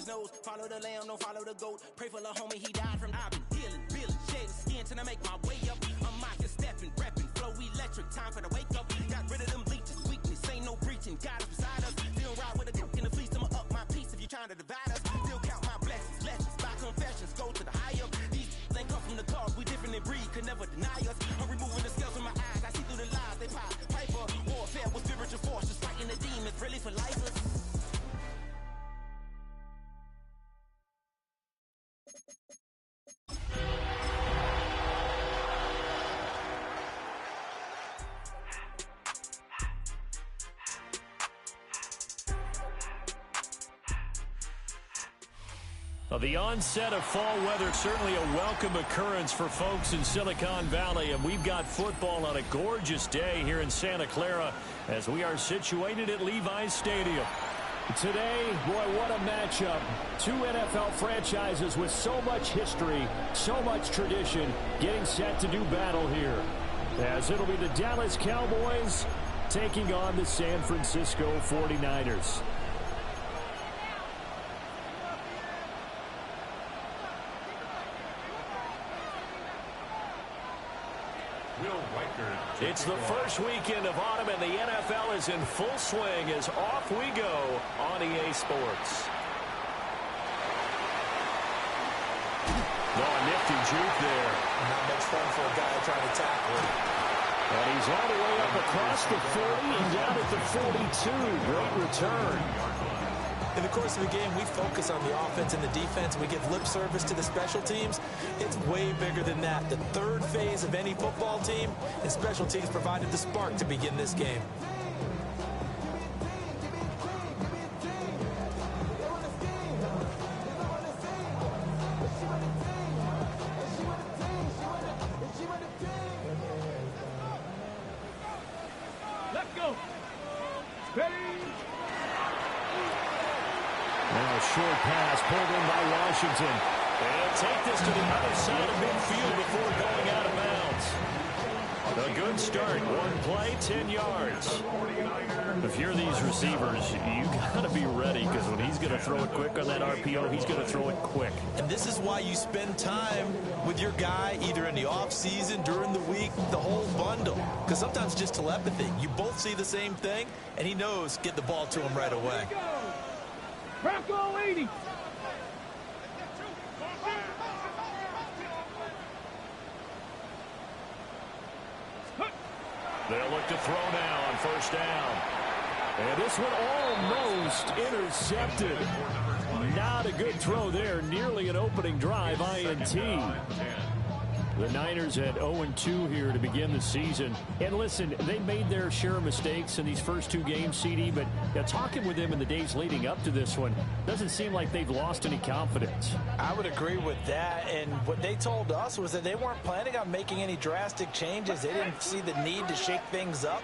knows. Follow the lamb, don't follow the goat. Pray for the homie, he died from. I've been healing, reeling, shedding skin till I make my way up. I'm mocking, stepping, repping, flow electric. Time for the wake up. Got rid of them leeches, weakness, ain't no breaching. God is beside us. Still ride with a duke in the fleece. I'ma up my piece if you trying to divide us. Still count my blessings, lessons by confessions. Go to the high up. These ain't come from the cause. We different in breed, could never deny us. I'm removing the scales from my eyes. I see through the lies they pop. Hyper warfare with spiritual force, just fighting the demons, really for life. Well, the onset of fall weather, certainly a welcome occurrence for folks in Silicon Valley, and we've got football on a gorgeous day here in Santa Clara as we are situated at Levi's Stadium. Today, boy, what a matchup. Two NFL franchises with so much history, so much tradition, getting set to do battle here. As it'll be the Dallas Cowboys taking on the San Francisco 49ers. It's the first weekend of autumn, and the NFL is in full swing as off we go on EA Sports. Oh, a nifty juke there. Not much fun for a guy trying to tackle it. And he's all the way up across the 40 and down at the 42. Great return. In the course of the game, we focus on the offense and the defense. We give lip service to the special teams. It's way bigger than that. The third phase of any football team, and special teams provided the spark to begin this game. Let's go. Ready? Now a short pass pulled in by Washington. And take this to the other side of midfield before going out of bounds. A good start. One play, 10 yards. If you're these receivers, you got to be ready because when he's going to throw it quick on that RPO, he's going to throw it quick. And this is why you spend time with your guy either in the offseason, during the week, the whole bundle. Because sometimes it's just telepathy. You both see the same thing, and he knows get the ball to him right away. Bronco 80. They'll look to throw now on first down. And this one almost intercepted. Not a good throw there. Nearly an opening drive, INT. The Niners at 0-2 here to begin the season. And listen, they made their share of mistakes in these first two games, CD, but talking with them in the days leading up to this one, doesn't seem like they've lost any confidence. I would agree with that, and what they told us was that they weren't planning on making any drastic changes. They didn't see the need to shake things up.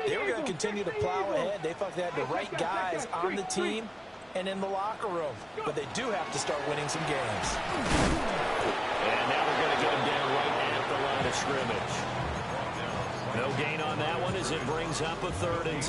They were going to continue to plow ahead. They felt they had the right guys on the team and in the locker room, but they do have to start winning some games. And now we're going to get him down right at the line of scrimmage. No gain on that one as it brings up a 3rd and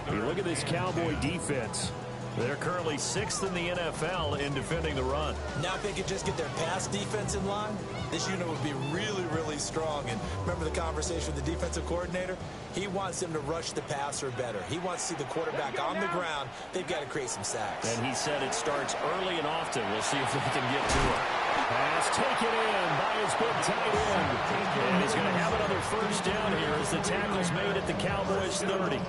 10. You look at this Cowboy defense. They're currently 6th in the NFL in defending the run. Now if they could just get their pass defense in line, this unit would be really, really strong. And remember the conversation with the defensive coordinator? He wants them to rush the passer better. He wants to see the quarterback on the ground. They've got to create some sacks. And he said it starts early and often. We'll see if they can get to it. Pass taken in by his big tight end. And he's going to have another first down here as the tackle's made at the Cowboys' 30.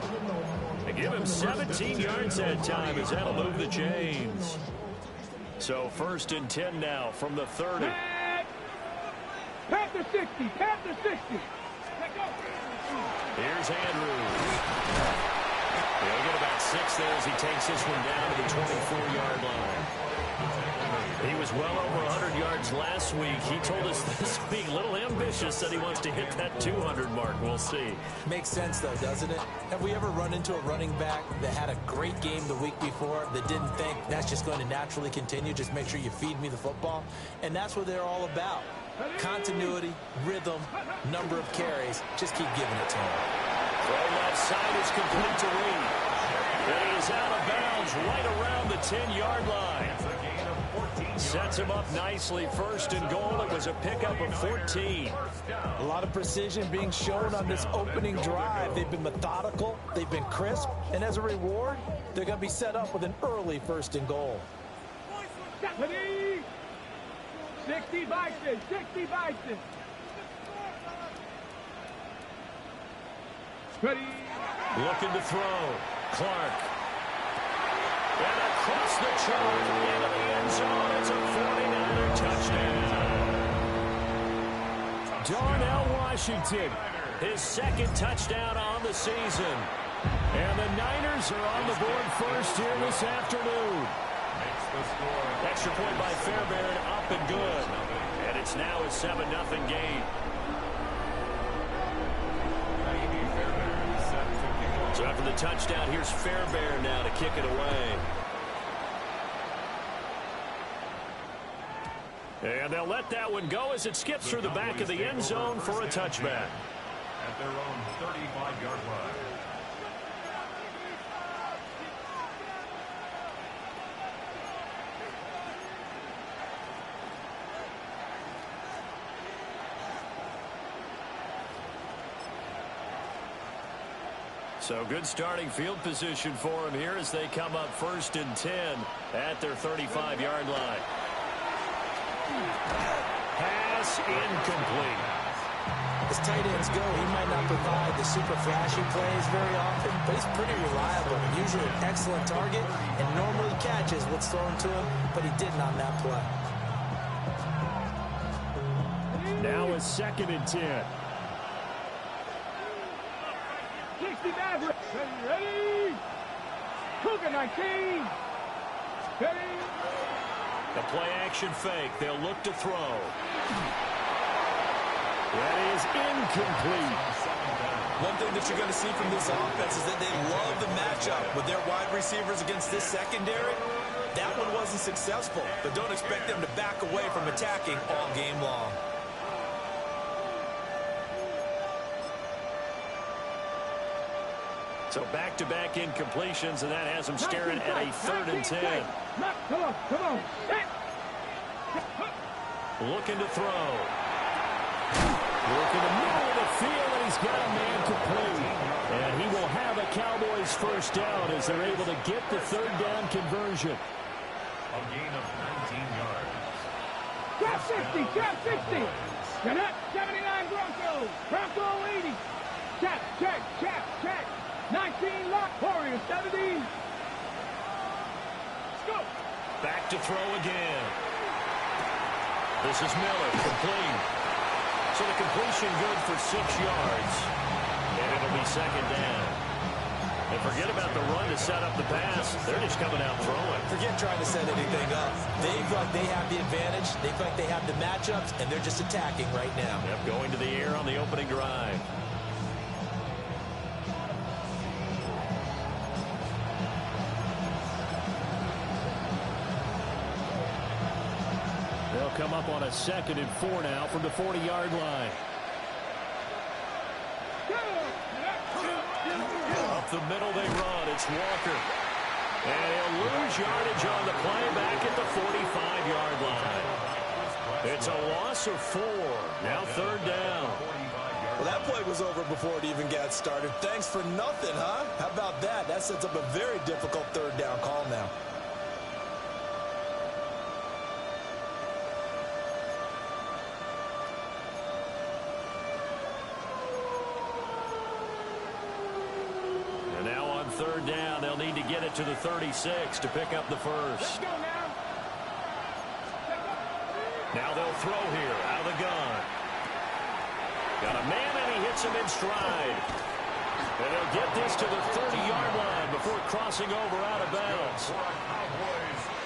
They give him 17 yards that time as that'll move the chains. So 1st and 10 now from the 30. Panther 60. Panther 60. Here's Andrews. He'll get about 6 there as he takes this one down to the 24-yard line. He was well over 100 yards last week. He told us this week, a little ambitious, that he wants to hit that 200 mark. We'll see. Makes sense, though, doesn't it? Have we ever run into a running back that had a great game the week before that didn't think that's just going to naturally continue? Just make sure you feed me the football. And that's what they're all about. Continuity, rhythm, number of carries. Just keep giving it to him. Throw left side is complete to Reed. And he is out of bounds right around the 10-yard line. Sets him up nicely. First and goal. It was a pickup of 14. A lot of precision being shown on this opening drive. They've been methodical. They've been crisp. And as a reward, they're going to be set up with an early first and goal. 60 Bison, 60 Bison. Ready. Looking to throw. Clark. And across the chart into the end zone. It's a 49er touchdown. Darnell Washington, his second touchdown on the season. And the Niners are on the board first here this afternoon. Extra point by Fairbairn, up and good. And it's now a 7-0 game. So after the touchdown, here's Fairbairn now to kick it away. And they'll let that one go as it skips through the back of the end zone for a touchback. At their own 35-yard line. So good starting field position for him here as they come up first and 10 at their 35-yard line. Pass incomplete. As tight ends go, he might not provide the super flashy plays very often, but he's pretty reliable. Usually an excellent target and normally catches what's thrown to him, but he didn't on that play. Now a second and 10. 60 Maverick. Ready. Cougar 19. Ready. The play action fake. They'll look to throw. That is incomplete. One thing that you're going to see from this offense is that they love the matchup with their wide receivers against this secondary. That one wasn't successful, but don't expect them to back away from attacking all game long. So back-to-back incompletions, and that has them staring at a 3rd and 10. Come on. Looking to throw. Look in the middle of the field, and he's got a man complete. And he will have a Cowboys first down as they're able to get the 3rd down conversion. A gain of 19 yards. Cap 60, Cap 60. Cadet 79 Bronco. Bronco 80. Check. 19 lock. Warrior 70. Let's go. Back to throw again. This is Miller, complete. So the completion good for 6 yards. And it'll be 2nd down. And forget about the run to set up the pass. They're just coming out throwing. Forget trying to set anything up. They feel like they have the advantage. They feel like they have the matchups, and they're just attacking right now. Yep, going to the air on the opening drive. They'll come up on a 2nd and 4 now from the 40-yard line. Up the middle they run. It's Walker. And he'll lose yardage on the play back at the 45-yard line. It's a loss of 4. Now 3rd down. Well, that play was over before it even got started. Thanks for nothing, huh? How about that? That sets up a very difficult 3rd down call now. And now on 3rd down, they'll need to get it to the 36 to pick up the first. Let's go now. Now they'll throw here out of the gun. Got a man, and he hits him in stride. And they'll get this to the 30-yard line before crossing over out of bounds.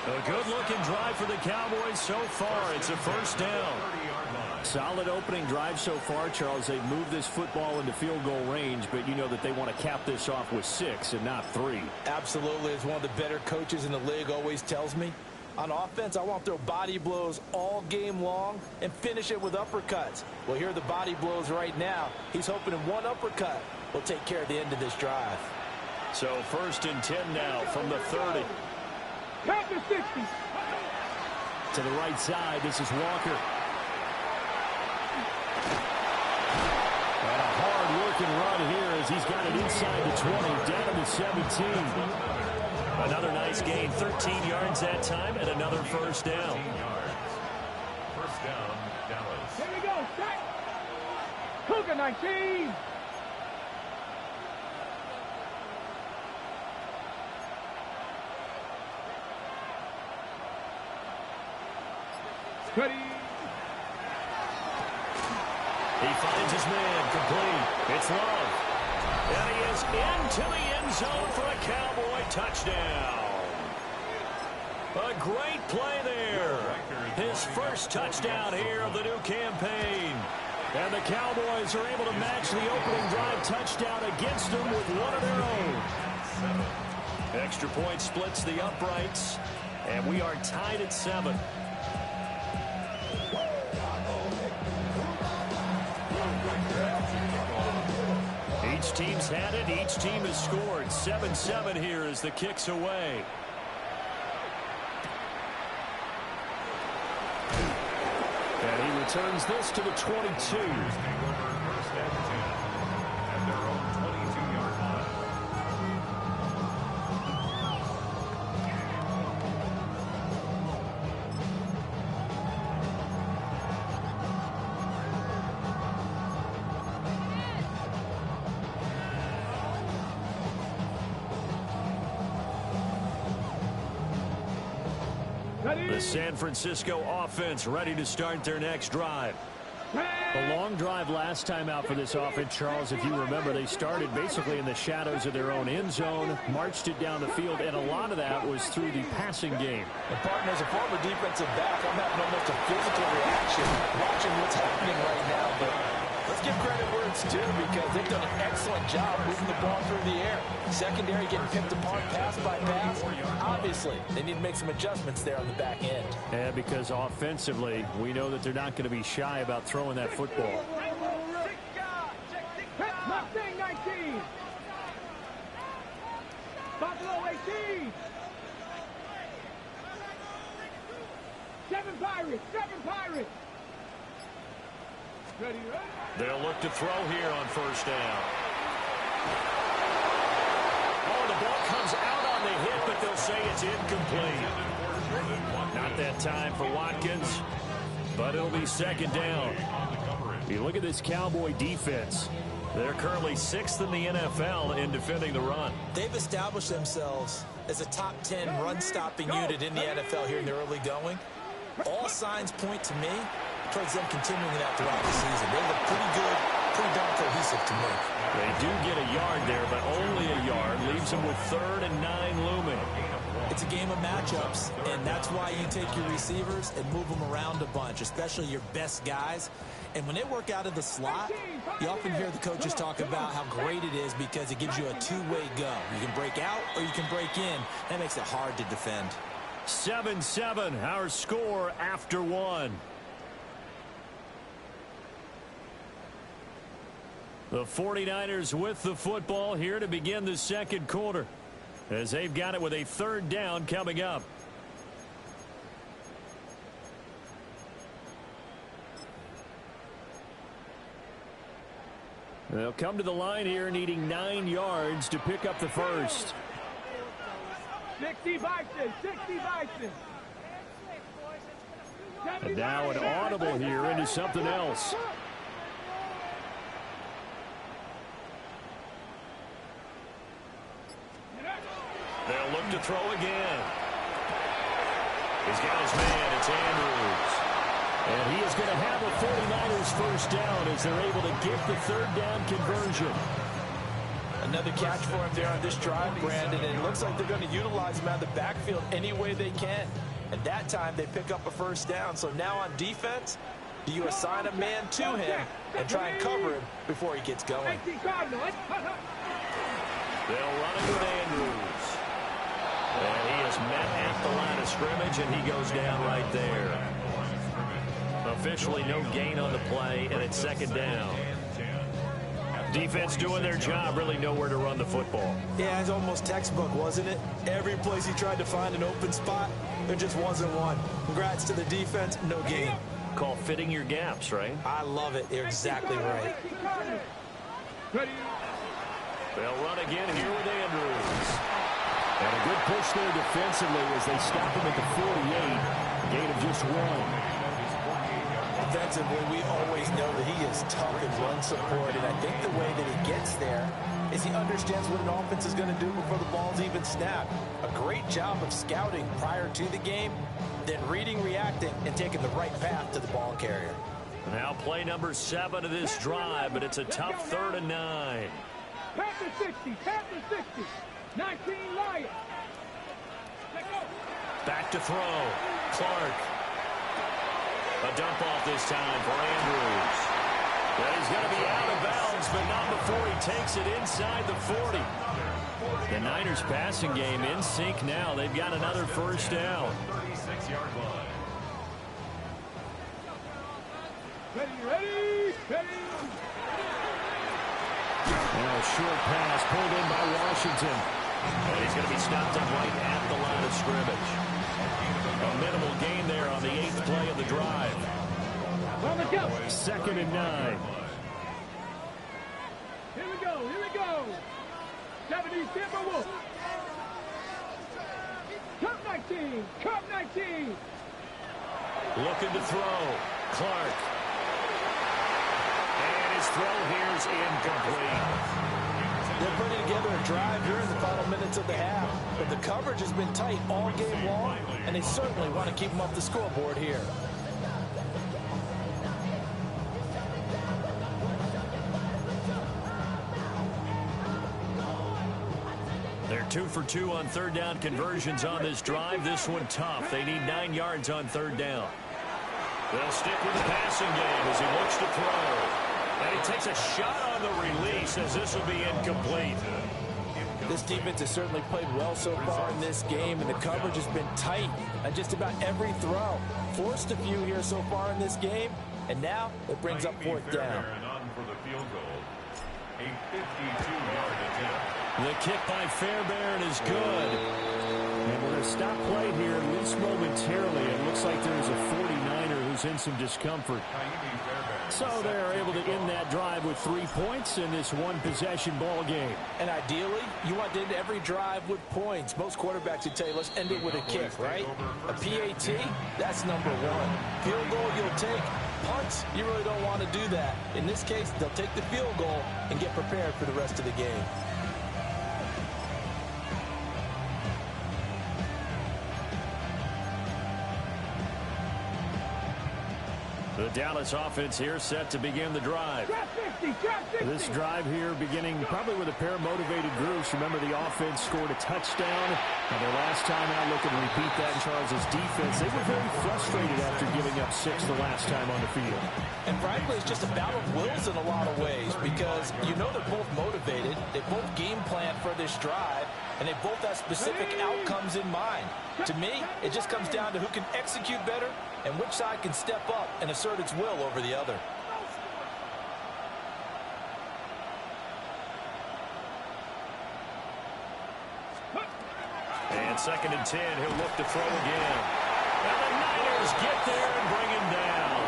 A good-looking drive for the Cowboys so far. It's a 1st down. Solid opening drive so far, Charles. They've moved this football into field goal range, but you know that they want to cap this off with 6 and not 3. Absolutely. As one of the better coaches in the league always tells me, on offense, I want to throw body blows all game long and finish it with uppercuts. Well, here are the body blows right now. He's hoping in one uppercut will take care of the end of this drive. So 1st and 10 now from the 30. Count to 60. To the right side, this is Walker. And a hard-working run here as he's got it inside the 20, down to the 17. Another nice gain, 13 yards that time, and another first down. First down, Dallas. Here we go. Set. Cougar 19. Ready. He finds his man, complete. It's Love. And he is into the end zone for a Cowboy touchdown. A great play there. His first touchdown here of the new campaign. And the Cowboys are able to match the opening drive touchdown against them with one of their own. Extra point splits the uprights, and we are tied at 7. Each team's had it. Each team has scored. 7-7 here as the kick's away. And he returns this to the 22. First and 10 at their own 22-yard line. The San Francisco offense ready to start their next drive. A long drive last time out for this offense, Charles. If you remember, they started basically in the shadows of their own end zone, marched it down the field, and a lot of that was through the passing game. And partner, as a former defensive back, I'm having almost a physical reaction watching what's happening right now. But let's give credit where it's due because they've done an excellent job moving the ball through the air. Secondary getting picked apart pass by pass. Obviously, they need to make some adjustments there on the back end. And because offensively, we know that they're not going to be shy about throwing that football. Mustang 19. Buffalo 18. 7 Pirates. 7 Pirates. Ready, ready. They'll look to throw here on first down. Oh, the ball comes out on the hit, but they'll say it's incomplete. Not that time for Watkins, but it'll be second down. You look at this Cowboy defense. They're currently 6th in the NFL in defending the run. They've established themselves as a top 10 run-stopping unit in the NFL here in the early going. All signs point to me towards them continuing that throughout the season. They look pretty good, pretty darn cohesive to me. They do get a yard there, but only a yard. Leaves them with 3rd and 9 looming. It's a game of matchups, and that's why you take your receivers and move them around a bunch, especially your best guys. And when they work out of the slot, you often hear the coaches talk about how great it is because it gives you a two-way go. You can break out or you can break in. That makes it hard to defend. 7-7, our score after 1. The 49ers with the football here to begin the second quarter, as they've got it with a 3rd down coming up. They'll come to the line here needing 9 yards to pick up the first. 60 Bison. 60 Bison. And now an audible here into something else. They'll look to throw again. He's got his man. It's Andrews. And he is going to have a 49ers first down as they're able to get the 3rd down conversion. Another catch for him there on this drive, Brandon, and it looks like they're going to utilize him out of the backfield any way they can. And that time they pick up a first down. So now on defense, do you assign a man to him and try and cover him before he gets going? They'll run it with Andrews. And he is met at the line of scrimmage, and he goes down right there. Officially no gain on the play, and it's 2nd down. Defense doing their job, really nowhere to run the football. Yeah, it's almost textbook, wasn't it? Every place he tried to find an open spot, there just wasn't one. Congrats to the defense, no gain. Call fitting your gaps, right? I love it. You're exactly right. They'll run again here with Andrews. And a good push there defensively as they stop him at the 48. Gain of just 1. Offensively, we always know that he is tough in run support, and I think the way that he gets there is he understands what an offense is going to do before the ball's even snapped. A great job of scouting prior to the game, then reading, reacting, and taking the right path to the ball carrier. Now play number 7 of this drive, but it's a tough 3rd and 9. Panther 60, Panther 60, 19 Lions. Back to throw. Clark. A dump off this time for Andrews. Well, he's going to be out of bounds, but not before he takes it inside the 40. The Niners passing game in sync now. They've got another first down. 36-yard line. Ready. And a short pass pulled in by Washington. And he's going to be stopped up right at the line of scrimmage. A minimal gain there on the 8th play of the drive. On the go. 2nd and 9. Here we go. 70 Timberwolves. Cup 19. Looking to throw. Clark. And his throw here's incomplete. They're putting together a drive here in the final minutes of the half, but the coverage has been tight all game long, and they certainly want to keep them off the scoreboard here. They're 2 for 2 on 3rd down conversions on this drive. This one tough. They need 9 yards on 3rd down. They'll stick with the passing game as he looks to throw. And he takes a shot on the release as this will be incomplete. This defense has certainly played well so far in this game, and the coverage has been tight on just about every throw. Forced a few here so far in this game, and now it brings up 4th down. For the field goal, a 52-yard attempt. The kick by Fairbairn is good. And we're going to stop play here, at least momentarily. It looks like there's a 49er who's in some discomfort. So they're able to end that drive with 3 points in this one-possession ball game. And ideally, you want to end every drive with points. Most quarterbacks would tell you, let's end it with a kick, right? A PAT, that's number 1. Field goal, you'll take. Punts, you really don't want to do that. In this case, they'll take the field goal and get prepared for the rest of the game. The Dallas offense here set to begin the drive. This drive here beginning probably with a pair of motivated groups. Remember, the offense scored a touchdown. And their last time out, looking to repeat that in Charles' defense. They were very frustrated after giving up 6 the last time on the field. And frankly, it's just a battle of wills in a lot of ways because you know they're both motivated. They both game plan for this drive, and they both have specific outcomes in mind. To me, it just comes down to who can execute better and which side can step up and assert its will over the other. And 2nd and 10, he'll look to throw again. And the Niners get there and bring him down.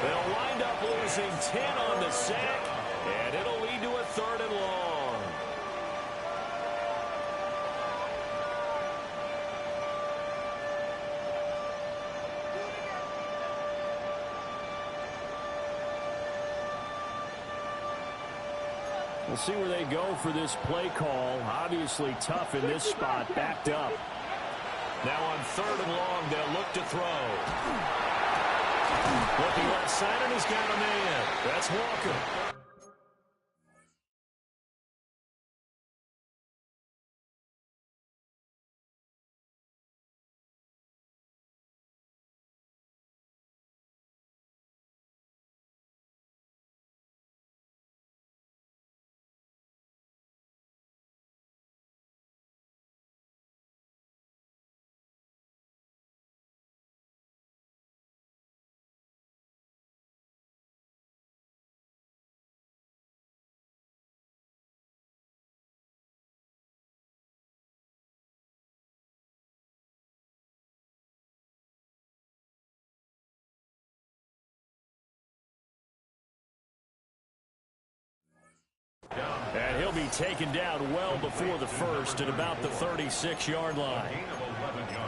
They'll wind up losing 10 on the sack, and it'll lead to a 3rd and long. We'll see where they go for this play call. Obviously tough in this spot, backed up. Now on 3rd and long, they'll look to throw. Looking left side, and he's got a man. That's Walker. And he'll be taken down well before the first at about the 36-yard line.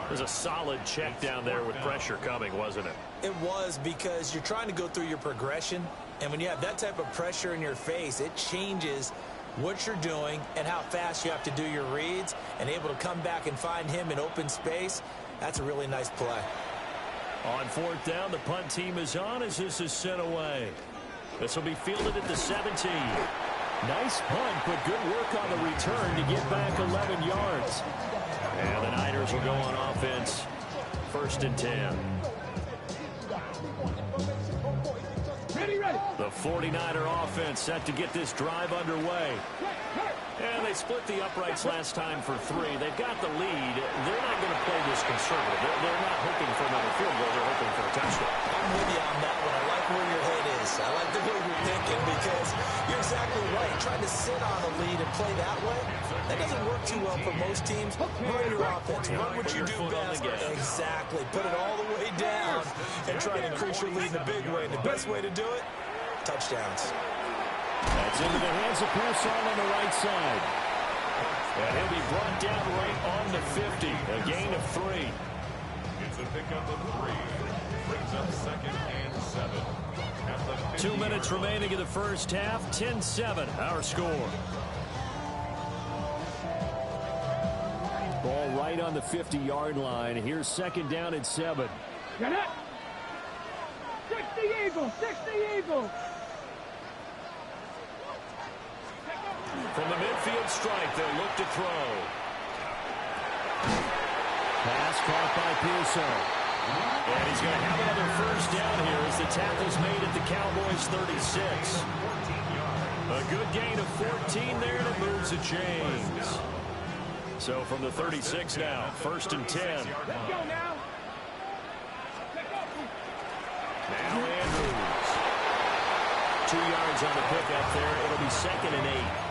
It was a solid check down there with pressure coming, wasn't it? It was, because you're trying to go through your progression, and when you have that type of pressure in your face, it changes what you're doing and how fast you have to do your reads, and able to come back and find him in open space. That's a really nice play. On fourth down, the punt team is on as this is sent away. This will be fielded at the 17. Nice punt, but good work on the return to get back 11 yards. And the Niners will go on offense. 1st and 10. The 49er offense set to get this drive underway. And they split the uprights last time for 3. They've got the lead. They're not going to play this conservative. They're not hoping for another field goal. They're hoping for a touchdown. I'm with you on that one. I like where your head is. I like the way you're thinking, because you're exactly right. Trying to sit on a lead and play that way, that doesn't work too well for most teams. Run your offense. Run what you do best. Exactly. Put it all the way down and try to increase your lead in a big way. And the best way to do it, touchdowns. That's into the hands of Pearson on the right side. And he'll be brought down right on the 50. A gain of 3. It's a pickup of 3. Brings up 2nd and 7. 2 minutes remaining in the first half. 10-7, our score. Ball right on the 50-yard line. Here's 2nd down and 7. Get it. 60 Eagles. 60 Eagles. From the midfield strike, they'll look to throw. Pass caught by Pearson. And he's going to have another 1st down here as the tackle's made at the Cowboys' 36. A good gain of 14 there, and it moves the chains. So from the 36 now, 1st and 10. Let's go now. Now Andrews. 2 yards on the pickup there. It'll be 2nd and 8.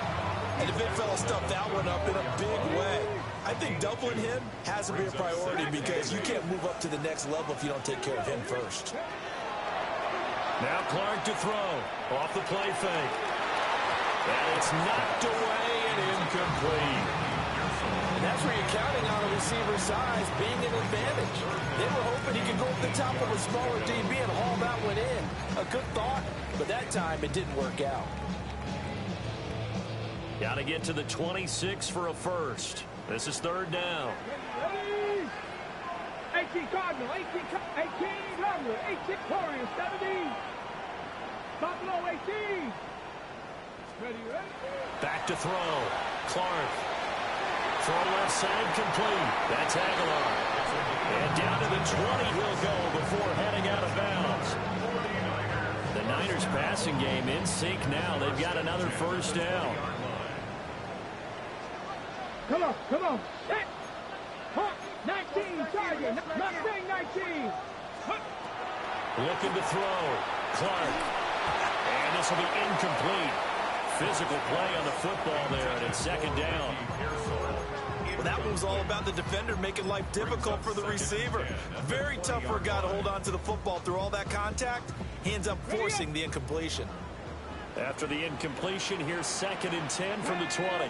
And the big fella stuffed that one up in a big way. I think doubling him has to be a priority, because you can't move up to the next level if you don't take care of him first. Now Clark to throw. Off the play fake. And it's knocked away and incomplete. And that's where you're counting on a receiver's size being an advantage. They were hoping he could go up the top of a smaller DB and haul that one in. A good thought, but that time it didn't work out. Got to get to the 26 for a 1st. This is 3rd down. 18 Cardinal, 18 Cardinal, 18 Warriors, 17. Buffalo, 18. Ready. Back to throw. Clark. Throw left side complete. That's Aguilar. And down to the 20 he'll go before heading out of bounds. The Niners passing game in sync now. They've got another 1st down. Come on. Set. 19, target. Mustang 19. Looking to throw. Clark. And this will be incomplete. Physical play on the football there, and it's 2nd down. Well, that one was all about the defender making life difficult for the receiver. Very tough for a guy to hold on to the football through all that contact. He ends up forcing the incompletion. After the incompletion, here's 2nd and 10 from the 20.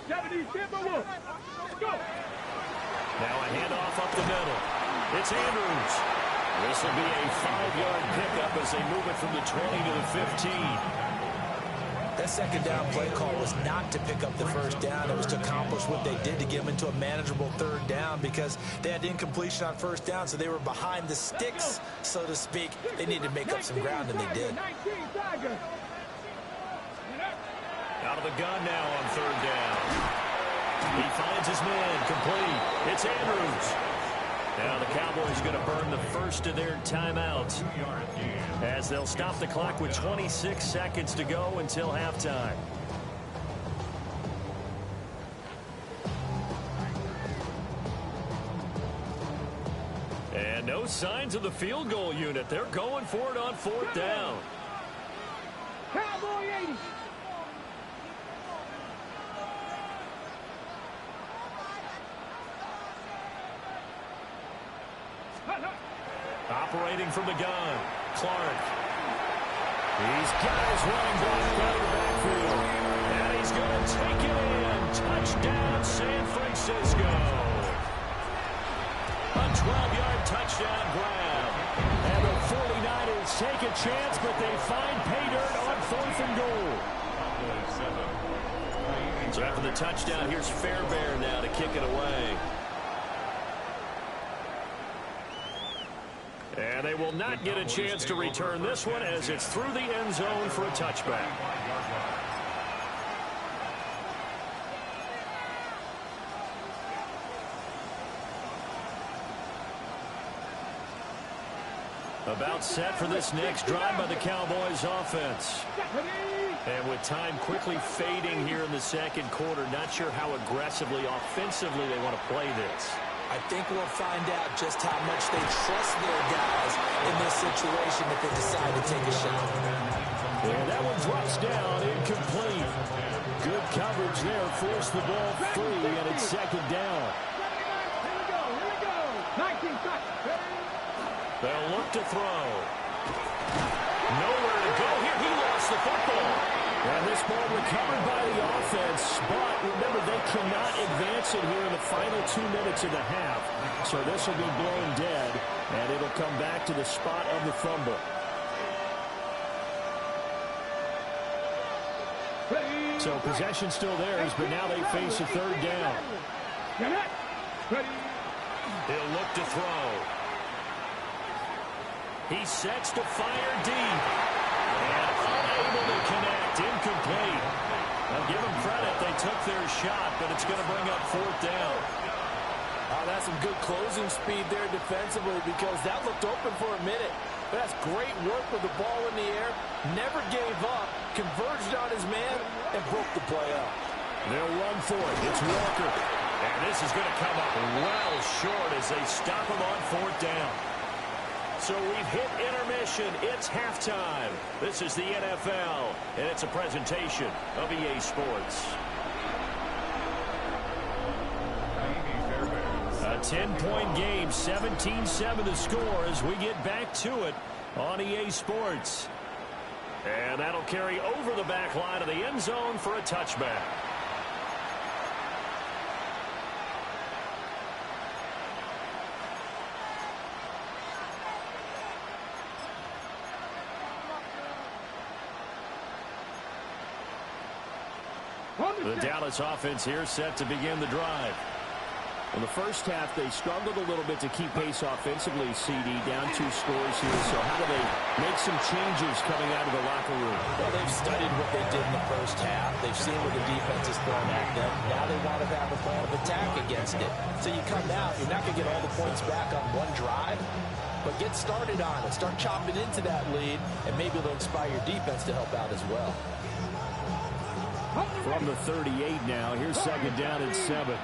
70, Timberwolves. Let's go. Now a handoff up the middle. It's Andrews. This will be a 5-yard pickup as they move it from the 20 to the 15. That 2nd down play call was not to pick up the 1st down. It was to accomplish what they did to get them into a manageable 3rd down, because they had incompletion on 1st down, so they were behind the sticks, so to speak. They needed to make up some ground, and they did. Out of the gun now on 3rd down. He finds his man complete. It's Andrews. Now the Cowboys going to burn the 1st of their timeouts as they'll stop the clock with 26 seconds to go until halftime. And no signs of the field goal unit. They're going for it on 4th down. Cowboy 80. Operating from the gun, Clark. He's got his running back field. And he's going to take it in. Touchdown, San Francisco. A 12-yard touchdown grab. And the 49ers take a chance, but they find pay dirt on 4th and goal. So after the touchdown, here's Fairbairn now to kick it away. And they will not get a chance to return this one as it's through the end zone for a touchback. About set for this next drive by the Cowboys offense. And with time quickly fading here in the second quarter, not sure how aggressively, offensively they want to play this. I think we'll find out just how much they trust their guys in this situation if they decide to take a shot. And that one drops down, incomplete. Good coverage there, forced the ball free, and it's second down. Here we go. 19 seconds. They'll look to throw. Nowhere to go here. He lost the football. And this ball recovered by the offense, but remember, they cannot advance it here in the final 2 minutes of the half. So this will be blown dead, and it'll come back to the spot of the fumble. So possession still theirs, but now they face a third down. He'll look to throw. He sets to fire deep. And unable to connect, incomplete. I'll give them credit, they took their shot, but it's going to bring up 4th down. Oh, that's some good closing speed there defensively because that looked open for a minute. But that's great work with the ball in the air. Never gave up, converged on his man, and broke the play up. They'll run for it. It's Walker. And this is going to come up well short as they stop him on 4th down. So we've hit intermission. It's halftime. This is the NFL, and it's a presentation of EA Sports. A 10-point game, 17-7 the score as we get back to it on EA Sports. And that'll carry over the back line of the end zone for a touchback. The Dallas offense here set to begin the drive. In the first half, they struggled a little bit to keep pace offensively, CD, down 2 scores here. So how do they make some changes coming out of the locker room? Well, they've studied what they did in the first half. They've seen what the defense is throwing at them. Now they want to have a plan of attack against it. So you come out, you're not going to get all the points back on one drive, but get started on it. Start chopping into that lead, and maybe it'll inspire your defense to help out as well. From the 38 now, here's second down and 7.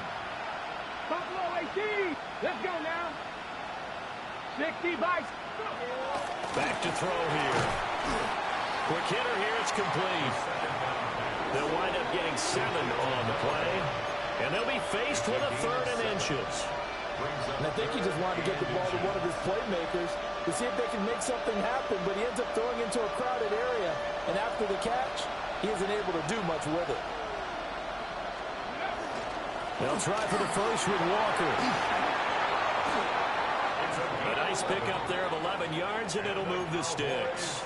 Buffalo 18. Let's go now. 60 bites. Back to throw here. Quick hitter here, it's complete. They'll wind up getting 7 on the play, and they'll be faced with a 3rd and inches. And I think he just wanted to get the ball to one of his playmakers to see if they can make something happen, but he ends up throwing into a crowded area, and after the catch, he isn't able to do much with it. They'll try for the first with Walker. A nice pickup there of 11 yards, and it'll move the sticks.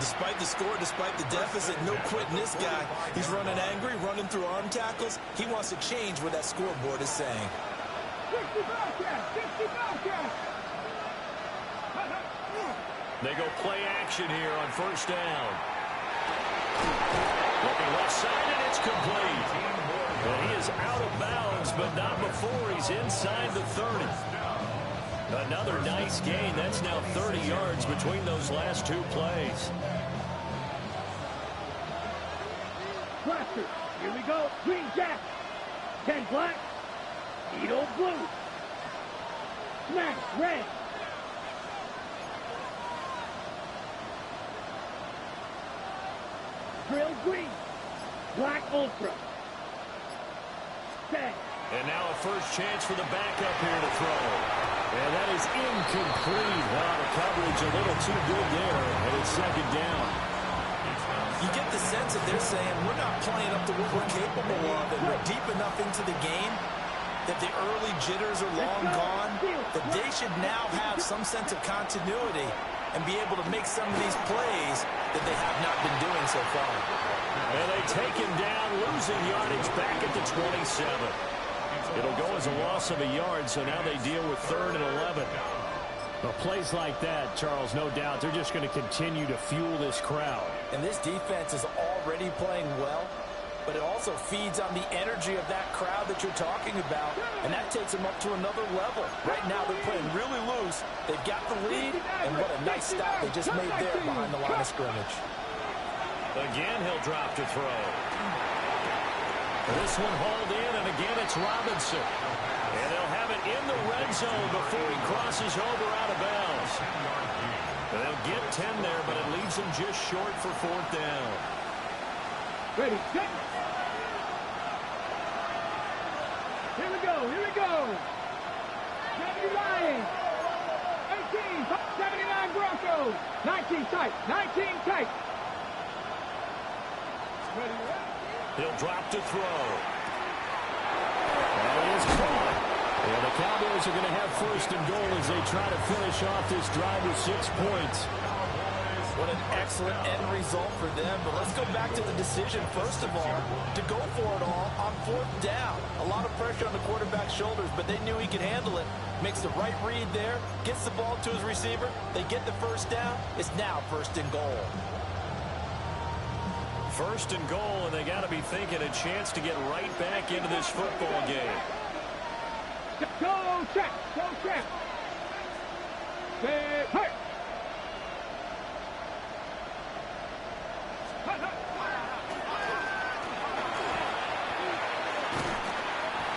Despite the score, despite the deficit, no quitting this guy. He's running angry, running through arm tackles. He wants to change what that scoreboard is saying. 60 Bobcats. They go play action here on first down. Looking left side, and it's complete. And he is out of bounds, but not before he's inside the 30. Another nice gain. That's now 30 yards between those last 2 plays. Blaster. Here we go. Green Jack. 10 black. Needle blue. Smash red. Drill green. Black ultra. 10. And now a first chance for the backup here to throw. And that is incomplete. Wow, the coverage a little too good there. And it's second down. You get the sense that they're saying we're not playing up to what we're capable of, and we're deep enough into the game that the early jitters are long gone, that they should now have some sense of continuity and be able to make some of these plays that they have not been doing so far. And they take him down, losing yardage back at the 27. It'll go as a loss of a yard, so now they deal with 3rd and 11. Well, plays like that, Charles, no doubt, they're just going to continue to fuel this crowd. And this defense is already playing well, but it also feeds on the energy of that crowd that you're talking about, and that takes them up to another level. Right now, they're playing really loose. They've got the lead, and what a nice stop they just made there behind the line of scrimmage. Again, he'll drop to throw. This one hauled in, and again it's Robinson. And they'll have it in the red zone before he crosses over out of bounds. And they'll get 10 there, but it leaves them just short for 4th down. Ready, set. Here we go, here we go. 70 Lions. 18, 79 Broncos. 19 tight, 19 tight. Ready, ready. He'll drop to throw. That is caught. And the Cowboys are going to have 1st and goal as they try to finish off this drive with 6 points. What an excellent end result for them. But let's go back to the decision, first of all, to go for it all on 4th down. A lot of pressure on the quarterback's shoulders, but they knew he could handle it. Makes the right read there, gets the ball to his receiver. They get the 1st down. It's now 1st and goal. 1st and goal, and they got to be thinking a chance to get right back into this football game. Go check, go check. Hey, hey.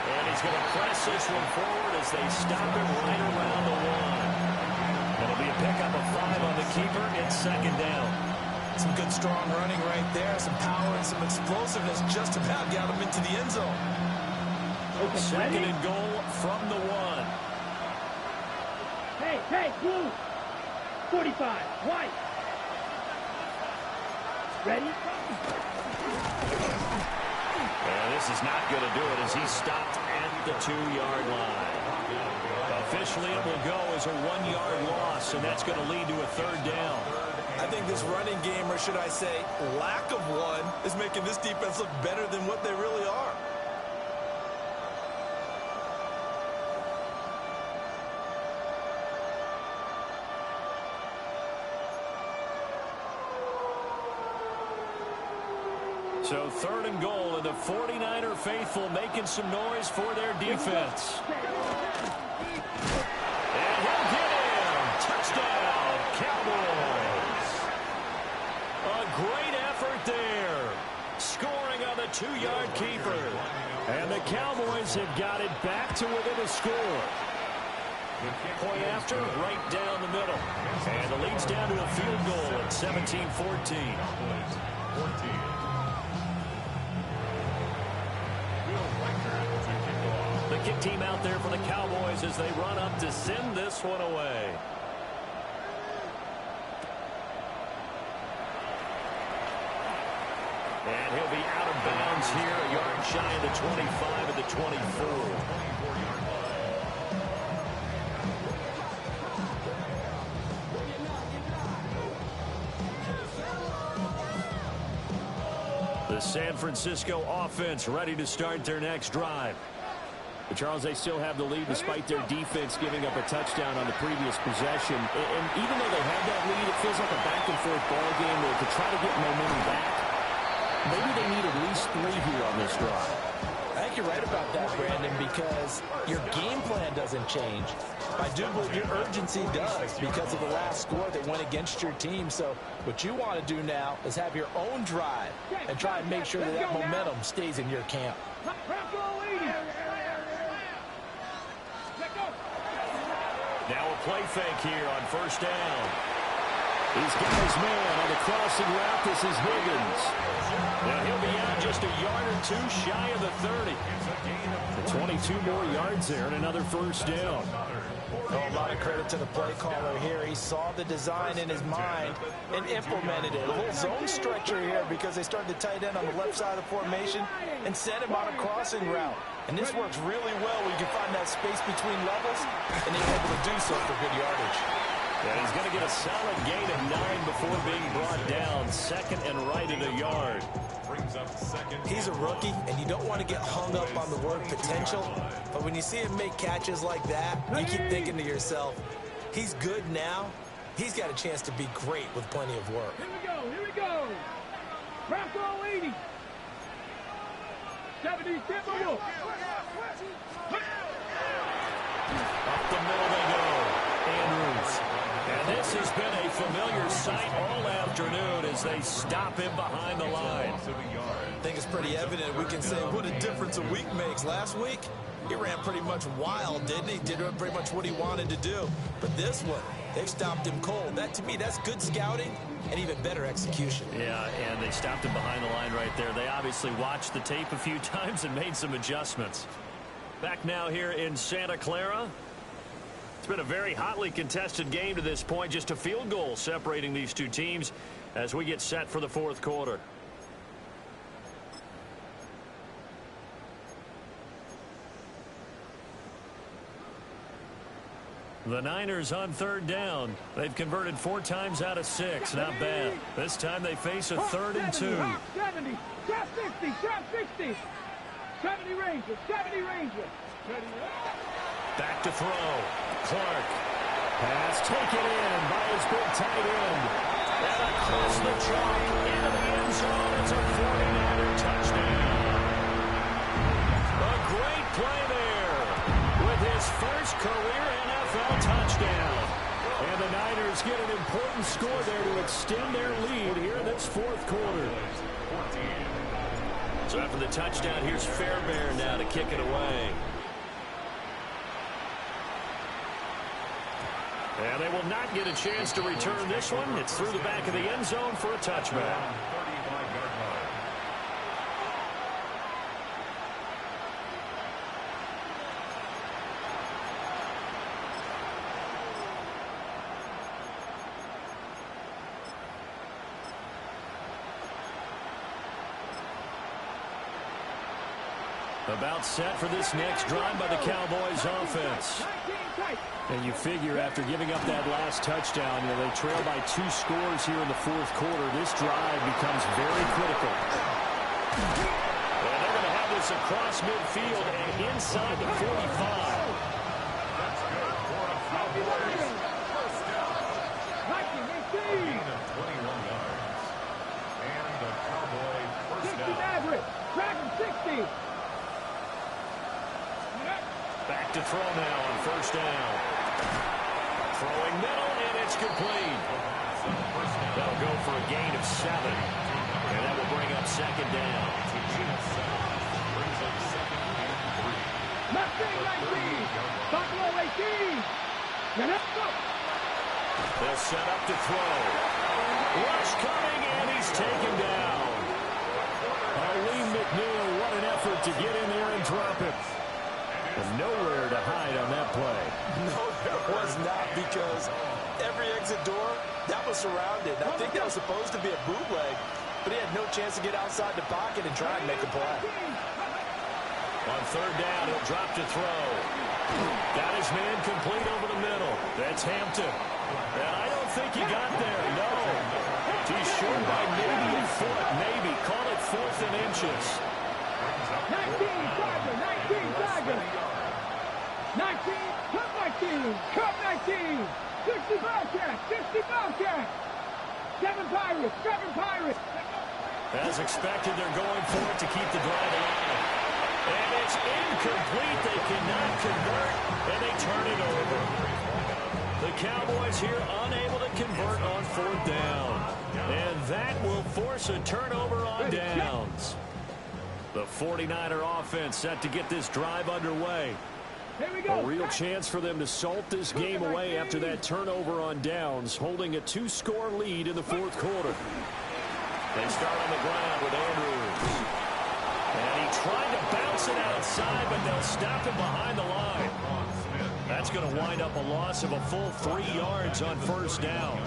And he's going to press this one forward as they stop him right around the 1. It'll be a pickup of 5 on the keeper. It's 2nd down. Some good strong running right there, some power and some explosiveness just about got him into the end zone. 2nd and goal from the 1. Hey, hey, blue. 45, white. Ready? And this is not going to do it as he stopped at the 2-yard line. Officially, it will go as a 1-yard loss, and that's going to lead to a 3rd down. I think this running game, or should I say lack of one, is making this defense look better than what they really are. So 3rd and goal, and the 49er faithful making some noise for their defense. And he'll get him. Touchdown, Cowboys. A great effort there. Scoring on the 2-yard keeper. And the Cowboys have got it back to within a score. Point after, right down the middle. And the lead's down to a field goal at 17-14. The kick team out there for the Cowboys as they run up to send this one away. And he'll be out of bounds here, a yard shy of the 25 at the 24. The San Francisco offense ready to start their next drive. But Charles, they still have the lead despite their defense giving up a touchdown on the previous possession. And even though they have that lead, it feels like a back-and-forth ball game where to try to get momentum back, maybe they need at least 3 here on this drive. I think you're right about that, Brandon, because your game plan doesn't change. I do believe your urgency does because of the last score that went against your team. So what you want to do now is have your own drive and try and make sure that that momentum stays in your camp. Now a play fake here on 1st down. He's got his man on the crossing route. This is Higgins. Now he'll be out just a yard or two shy of the 30. 22 more yards there and another first down. Oh, a lot of credit to the play caller here. He saw the design in his mind and implemented it. A little zone stretcher here because they started the tight end on the left side of the formation and sent him on a crossing route. And this works really well when you can find that space between levels, and they're able to do so for good yardage. Yeah, he's going to get a solid gain of 9 before being brought down. Second and right at a yard. He's a rookie, and you don't want to get hung up on the word potential. But when you see him make catches like that, you keep thinking to yourself, he's good now. He's got a chance to be great with plenty of work. Here we go, here we go. Bronco 80. 70, Timberwolves. Up the middle they go. Andrews. And this has been a familiar sight all afternoon as they stop him behind the line. I think it's pretty evident. We can say what a difference a week makes. Last week, he ran pretty much wild, didn't he? Did pretty much what he wanted to do. But this one, they've stopped him cold. That, to me, that's good scouting and even better execution. Yeah, and they stopped him behind the line right there. They obviously watched the tape a few times and made some adjustments. Back now here in Santa Clara. It's been a very hotly contested game to this point. Just a field goal separating these two teams as we get set for the fourth quarter. The Niners on third down. They've converted 4 times out of 6. Not bad. This time they face a 3rd and 2. 70, shot 60, shot 60. 70 Rangers, 70 Rangers. Back to throw. Clark. Pass taken in by his big tight end. And across the chalk into the end zone. It's a 49er touchdown. A great play there with his first career NFL touchdown. And the Niners get an important score there to extend their lead here in this fourth quarter. So after the touchdown, here's Fairbairn now to kick it away. And they will not get a chance to return this one. It's through the back of the end zone for a touchback. About set for this next drive by the Cowboys offense. And you figure after giving up that last touchdown, they trail by 2 scores here in the fourth quarter. This drive becomes very critical. And they're going to have this across midfield and inside the 45. That's good for a Cowboys first down. 21 yards. And the Cowboy first 60 down. Maverick, Dragon 60. Back to throw now on first down. Throwing middle, and it's complete. That'll go for a gain of 7. And that will bring up second down. Brings up second and 3. Mustang 19. Buffalo 18. They'll set up to throw. Rush coming, and he's taken down. Lee McNeil, what an effort to get in there and drop it. And nowhere to hide on that play. No, there was not, because every exit door, that was surrounded. I think that was supposed to be a bootleg, but he had no chance to get outside the pocket and try and make a play. On third down, he'll drop to throw. Got his man complete over the middle. That's Hampton. And I don't think he got there, no. He's short by maybe a foot, maybe. Call it 4th and inches. 19 Tiger, 19 Tiger. 19, cut 19. 60 Bobcat, 60 Bobcat. 7 Pirates, 7 Pirates. As expected, they're going for it to keep the drive alive. And it's incomplete. They cannot convert, and they turn it over. The Cowboys here unable to convert on 4th down. And that will force a turnover on downs. The 49er offense set to get this drive underway. Here we go. A real chance for them to salt this game away after that turnover on downs, holding a 2-score lead in the fourth quarter. They start on the ground with Andrews. And he tried to bounce it outside, but they'll stop him behind the line. That's going to wind up a loss of a full 3 yards on first down.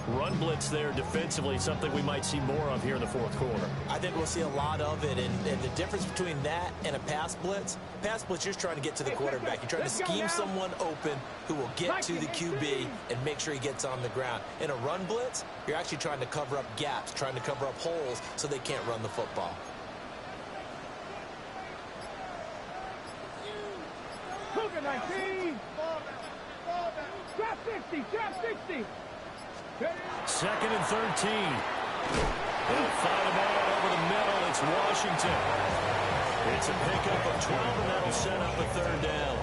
Run blitz there defensively, something we might see more of here in the fourth quarter. I think we'll see a lot of it, and the difference between that and a pass blitz, you're just trying to get to the quarterback. You're trying to scheme someone open who will get to the QB and make sure he gets on the ground. In a run blitz, you're actually trying to cover up gaps, trying to cover up holes so they can't run the football. Cougar 19. Drop 60. Drop 60. Second and 13. They'll fight him out over the middle. It's Washington. It's a pickup of 12, and that'll set up a third down.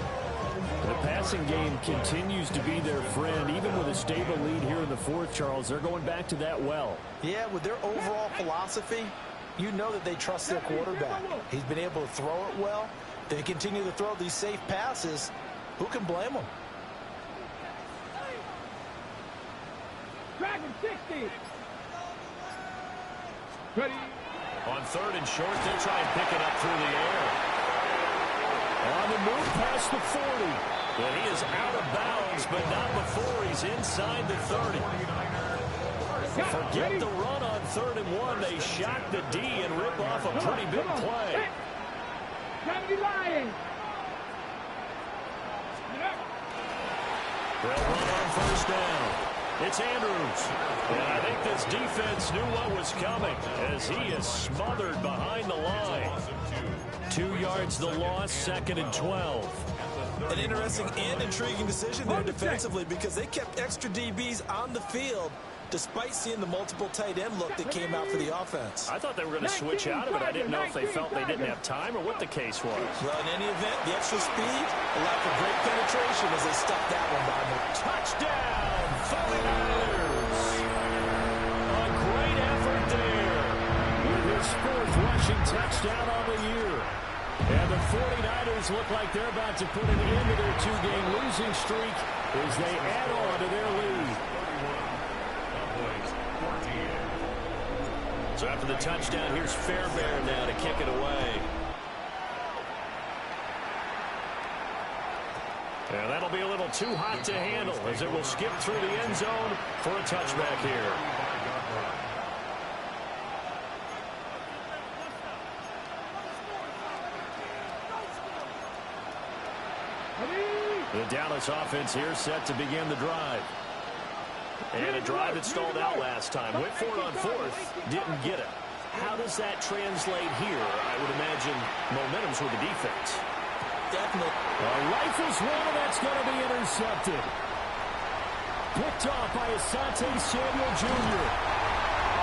The passing game continues to be their friend. Even with a stable lead here in the fourth, Charles, they're going back to that well. Yeah, with their overall philosophy, you know that they trust their quarterback. He's been able to throw it well. They continue to throw these safe passes. Who can blame them? Dragon 60. Ready. On third and short, they'll try and pick it up through the air. On the move past the 40. And he is out of bounds, but not before he's inside the 30. Forget the run on 3rd and 1. They shock the D and rip off a pretty big play. Gotta be lying. They'll run on first down. It's Andrews. And I think this defense knew what was coming as he is smothered behind the line. 2 yards the loss, 2nd and 12. An interesting and intriguing decision there defensively because they kept extra DBs on the field despite seeing the multiple tight end look that came out for the offense. I thought they were going to switch out of it. I didn't know if they felt they didn't have time or what the case was. Well, in any event, the extra speed allowed for great penetration as they stuck that one by them. Touchdown, 49ers. A great effort there with his 4th rushing touchdown on the year. And the 49ers look like they're about to put an end to their 2-game losing streak as they add on to their lead. So after the touchdown, here's Fairbairn now to kick it away. And that'll be a little too hot to handle as it will skip through the end zone for a touchback here. The Dallas offense here set to begin the drive. And a drive that stalled out last time. Went for it on 4th, didn't get it. How does that translate here? I would imagine momentum's with the defense. Definitely. Rifles one, and that's going to be intercepted. Picked off by Asante Samuel Jr.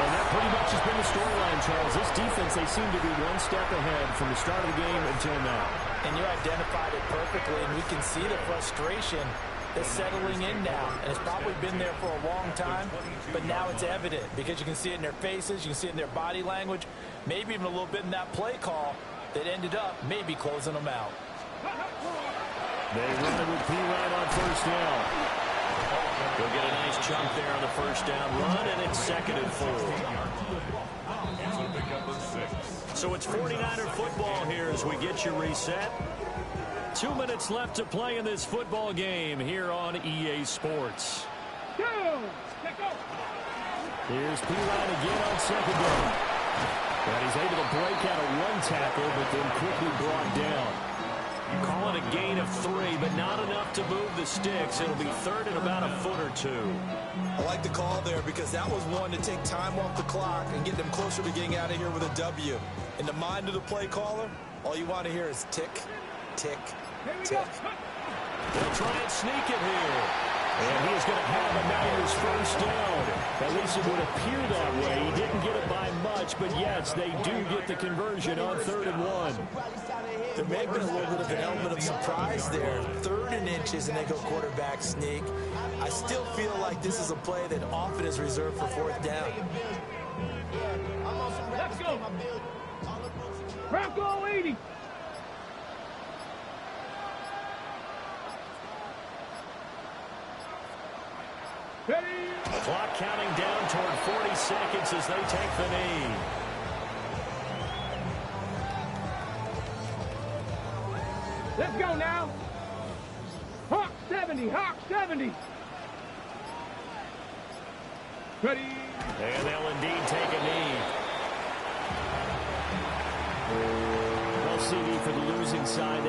And that pretty much has been the storyline, Charles. This defense, they seem to be one step ahead from the start of the game until now. And you identified it perfectly, and we can see the frustration that's settling in now. And it's probably been there for a long time, but now it's evident because you can see it in their faces, you can see it in their body language, maybe even a little bit in that play call that ended up maybe closing them out. They run it with P-Ryan on first down. They'll get a nice chunk there on the first down run, and it's 2nd and 4. So it's 49er football here as we get you reset. 2 minutes left to play in this football game here on EA Sports. Here's P-Ryan again on 2nd down. And he's able to break out a run tackle, but then quickly brought down. Calling a gain of 3, but not enough to move the sticks. It'll be 3rd and about a foot or 2. I like the call there because that was one to take time off the clock and get them closer to getting out of here with a W. In the mind of the play caller, all you want to hear is tick, tick, tick. They'll try and sneak it here. And he's going to have a Niners first down. At least it would appear that way. He didn't get it by much, but yes, they do get the conversion on 3rd and 1. There may have been a little bit of an element of surprise there. 3rd and inches, and they go quarterback sneak. I still feel like this is a play that often is reserved for 4th down. Let's go. Bronco 80. Ready? Clock counting down toward 40 seconds as they take the knee. Let's go now. Hawk 70, Hawk 70. Ready? And they'll indeed take a knee. Well, CD for the losing side.